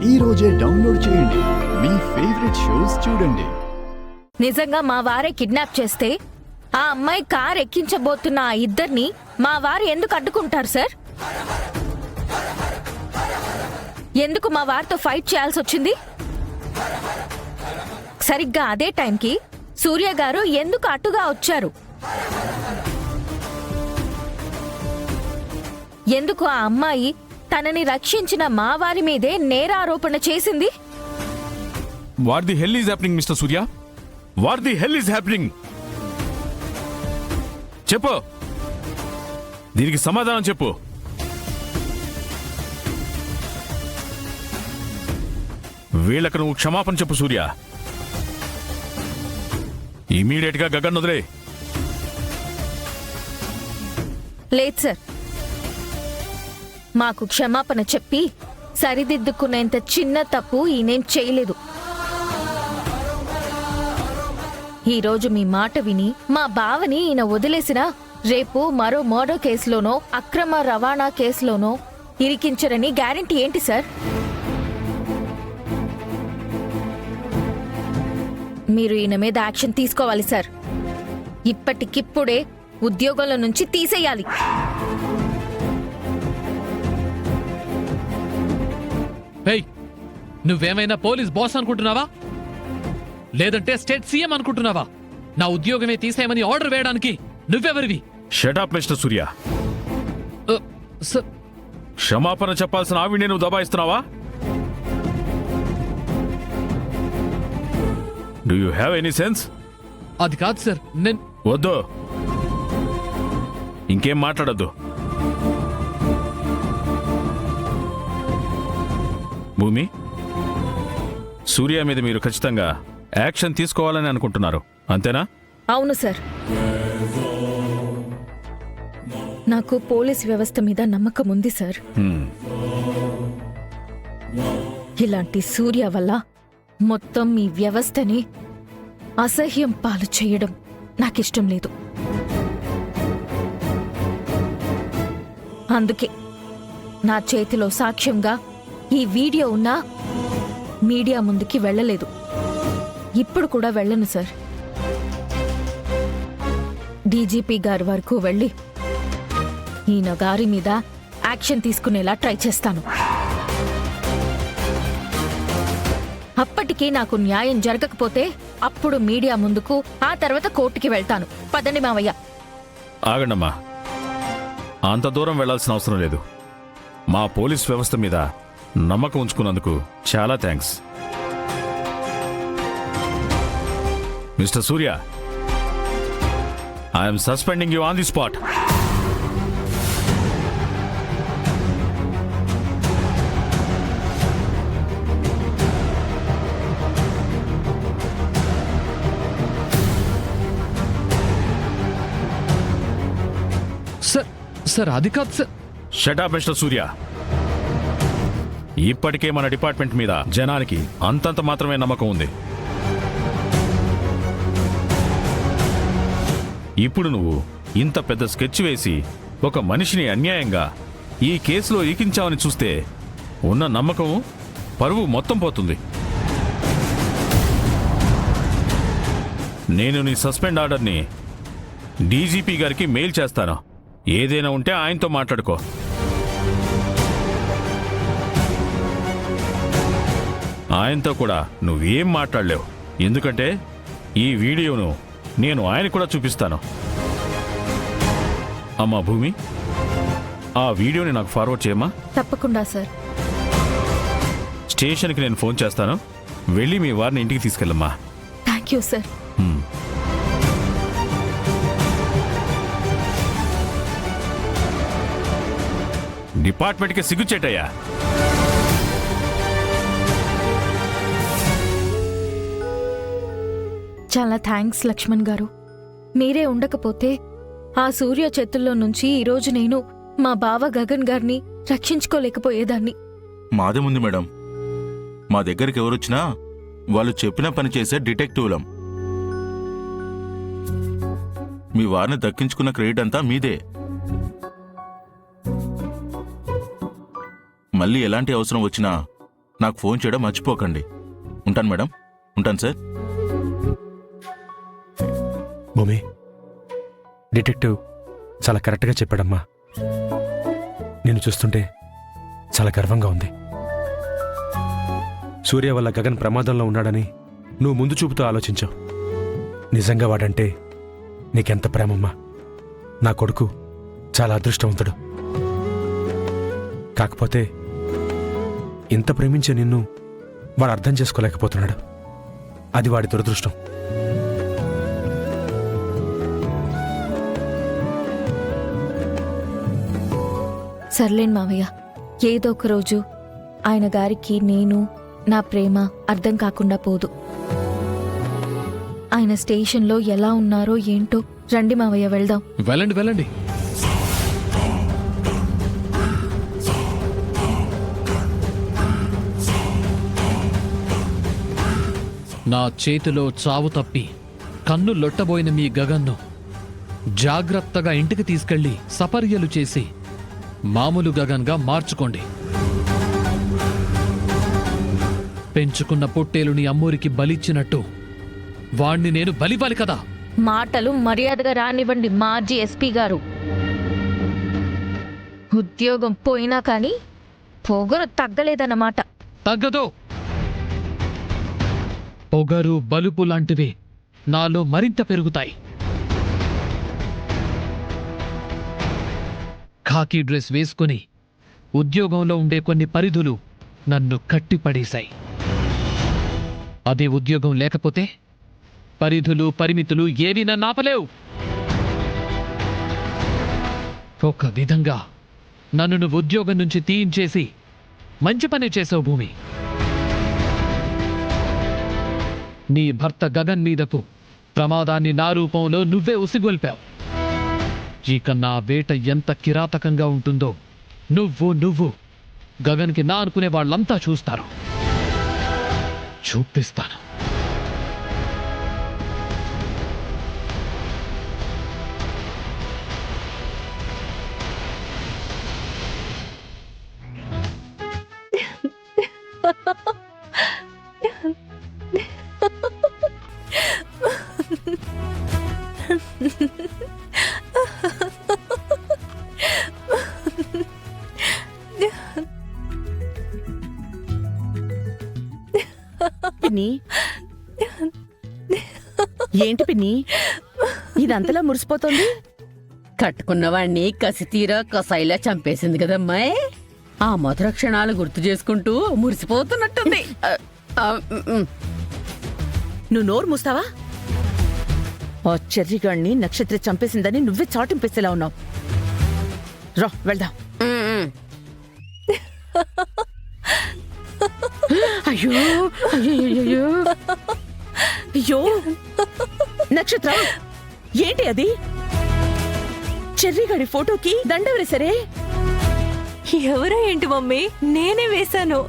ఈ రోజే డౌన్లోడ్ చేయండి. మీ ఫేవరెట్ షోస్ చూడండి. నిజంగా మా వారే కిడ్నాప్ చేస్తే ఆ అమ్మాయి కార్ ఎక్కించబోతున్న ఆ ఇద్దరిని మా వారు ఎందుకు అడ్డుకుంటారు సార్? ఎందుకు మా వారితో ఫైట్ చేయాల్సి వచ్చింది? సరిగ్గా అదే టైంకి సూర్య గారు ఎందుకు అటుగా వచ్చారు? ఎందుకు ఆ అమ్మాయి తనని రక్షించిన మా వారి మీదే నేరారోపణ చేసింది? What the hell is happening mister Surya? What the hell is happening? చెప్పు, దీనికి సమాధానం చెప్పు. వీళ్ళకు నువ్వు క్షమాపణ చెప్పు సూర్య. ఇమీడియట్ గా గగన్ వదిలే. లేదు సార్, మాకు క్షమాపణ చెప్పి సరిదిద్దుకునేంత చిన్న తప్పు ఈయనేం చేయలేదు. ఈరోజు మీ మాట విని మా బావని ఈయన వదిలేసినా రేపు మరో మర్డర్ కేసులోనో అక్రమ రవాణా కేసులోనో ఇరికించరని గ్యారెంటీ ఏంటి సార్? మీరు ఈయన మీద యాక్షన్ తీసుకోవాలి సార్. ఇప్పటికిప్పుడే ఉద్యోగంలో నుంచి తీసేయాలి. నువ్వేమైనా పోలీస్ బాస్ అనుకుంటున్నావా, లేదంటే స్టేట్ సీఎం అనుకుంటున్నావా? నా ఉద్యోగమే తీసేయమని ఆర్డర్ వేయడానికి నువ్వెవరివి? Shut up mister Surya. క్షమాపణ చెప్పాల్సిన ఆవిడ నువ్వు దబాయిస్తున్నావా? Do you have any sense? అది కాదు సార్, నేను వద్దు, ఇంకేం మాట్లాడద్దు. భూమి, సూర్య మీద మీరు ఖచ్చితంగా యాక్షన్ తీసుకోవాలని అనుకుంటున్నారు, అంతేనా? అవును సార్, నాకు పోలీస్ వ్యవస్థ మీద నమ్మకం ఉంది సార్. ఇలాంటి సూర్య వల్ల మొత్తం మీ వ్యవస్థని అసహ్యం పాలు చేయడం నాకిష్టం లేదు. అందుకే నా చేతిలో సాక్ష్యంగా ఈ వీడియో ఉన్నా మీడియా ముందుకి వెళ్ళలేదు. ఇప్పుడు కూడా వెళ్ళను సార్. డీజీపీ గారి వరకు వెళ్ళి ఈయన గారి మీద యాక్షన్ తీసుకునేలా ట్రై చేస్తాను. అప్పటికీ నాకు న్యాయం జరగకపోతే అప్పుడు మీడియా ముందుకు, ఆ తర్వాత కోర్టుకి వెళ్తాను. పదండి మావయ్య. ఆగండమ్మా, అంత దూరం వెళ్లాల్సిన అవసరం లేదు. మా పోలీస్ వ్యవస్థ మీద నమ్మకం ఉంచుకున్నందుకు చాలా thanks. Mister Surya, I'm suspending you on the spot. Sir అది కాదు సార్. షట్ అప్ మిస్టర్ సూర్య. ఇప్పటికే మన డిపార్ట్మెంట్ మీద జనానికి అంతంత మాత్రమే నమ్మకం ఉంది. ఇప్పుడు నువ్వు ఇంత పెద్ద స్కెచ్ వేసి ఒక మనిషిని అన్యాయంగా ఈ కేసులో ఇరికించావని చూస్తే ఉన్న నమ్మకం, పరువు మొత్తం పోతుంది. నేను నీ సస్పెండ్ ఆర్డర్ని డీజీపీ గారికి మెయిల్ చేస్తాను. ఏదైనా ఉంటే ఆయనతో మాట్లాడుకో. ఆయనతో కూడా నువ్వేం మాట్లాడలేవు, ఎందుకంటే ఈ వీడియోను నేను ఆయన కూడా చూపిస్తాను. అమ్మా భూమి, ఆ వీడియోని నాకు ఫార్వర్డ్ చేయమ్మా. తప్పకుండా సార్. స్టేషన్కి నేను ఫోన్ చేస్తాను, వెళ్ళి మీ వారిని ఇంటికి తీసుకెళ్ళమ్మా. Thank you sir. డిపార్ట్మెంట్కి సిగ్గుచేటయ్యా. చాలా థ్యాంక్స్ లక్ష్మణ్ గారు. మీరే ఉండకపోతే ఆ సూర్య చేతుల్లో నుంచి ఈరోజు నేను మా బావ గగన్ గారిని రక్షించుకోలేకపోయేదాన్ని. మాదేముంది మేడం, మా దగ్గరికి ఎవరొచ్చినా వాళ్ళు చెప్పిన పని చేసే డిటెక్టివ్లం. మీ వారిని దక్కించుకున్న క్రెడిట్ అంతా మీదే. మళ్ళీ ఎలాంటి అవసరం వచ్చినా నాకు ఫోన్ చేయడం మర్చిపోకండి. ఉంటాను మేడం. ఉంటాను సార్. భూమి, డిటెక్టివ్ చాలా కరెక్ట్గా చెప్పాడమ్మా. నిన్ను చూస్తుంటే చాలా గర్వంగా ఉంది. సూర్య వల్ల గగన్ ప్రమాదంలో ఉన్నాడని నువ్వు ముందు చూపుతో ఆలోచించావు. నిజంగా వాడంటే నీకెంత ప్రేమమ్మా. నా కొడుకు చాలా అదృష్టవంతుడు. కాకపోతే ఇంత ప్రేమించే నిన్ను వాడు అర్థం చేసుకోలేకపోతున్నాడు. అది వాడి దురదృష్టం. సర్లేండి మావయ్య, ఏదో ఒక రోజు ఆయన గారికి నేను నా ప్రేమ అర్థం కాకుండా పోదు. ఆయన స్టేషన్లో ఎలా ఉన్నారో ఏంటో. రండి మావయ్య, వెళ్దాం. వెళ్ళండి వెళ్ళండి. నా చేతిలో చావు తప్పి కన్ను లొట్టబోయిన మీ గగన్ను జాగ్రత్తగా ఇంటికి తీసుకెళ్లి సపర్యలు చేసి మామూలు గగన్గా మార్చుకోండి. పెంచుకున్న పొట్టేలుని అమ్మూరికి బలిచ్చినట్టు వాణ్ణి నేను బలివ్వాలి కదా. మాటలు మర్యాదగా రానివ్వండి మాజీ ఎస్పీ గారు. ఉద్యోగం పోయినా కానీ పొగరు తగ్గలేదన్నమాట. తగ్గదు. పొగరు బలుపు లాంటివి నాలో మరింత పెరుగుతాయి. ఖాకీ డ్రెస్ వేసుకుని ఉద్యోగంలో ఉండే కొన్ని పరిధులు నన్ను కట్టిపడేశాయి. అదే ఉద్యోగం లేకపోతే పరిధులు పరిమితులు ఏవి నన్ను ఆపలేవు. ఒక విధంగా నన్ను నువ్వు ఉద్యోగం నుంచి తీయించేసి మంచి పని చేసావు భూమి. నీ భర్త గగన్ మీదకు ప్రమాదాన్ని నా రూపంలో నువ్వే ఉసిగొల్పావు. ఇక నా వేట ఎంత కిరాతకంగా ఉంటుందో నువ్వు గగన్కి నా అనుకునే వాళ్ళంతా చూస్తారు. చూపిస్తాను. పిన్ని, ఏంటి పిన్ని ఇదంతలా మురిసిపోతుంది? కట్టుకున్నవాణ్ణి కసితీరా కసాయిలా చంపేసింది కదమ్మాయి. ఆ మధుర క్షణాలు గుర్తు చేసుకుంటూ మురిసిపోతున్నట్టుంది. నువ్వు నోరు మూస్తావా? ఆ చెర్రిగాడిని నక్షత్ర చంపేసిందని నువ్వే చాటింపేసేలా ఉన్నావు. రా వెళ్దాం. అయ్యో అయ్యో అయ్యో నక్షత్ర, ఏంటి అది? చెర్రిగాడి ఫోటోకి దండ వేసరే. ఎవరో ఏంటి మమ్మీ, నేనే వేశాను.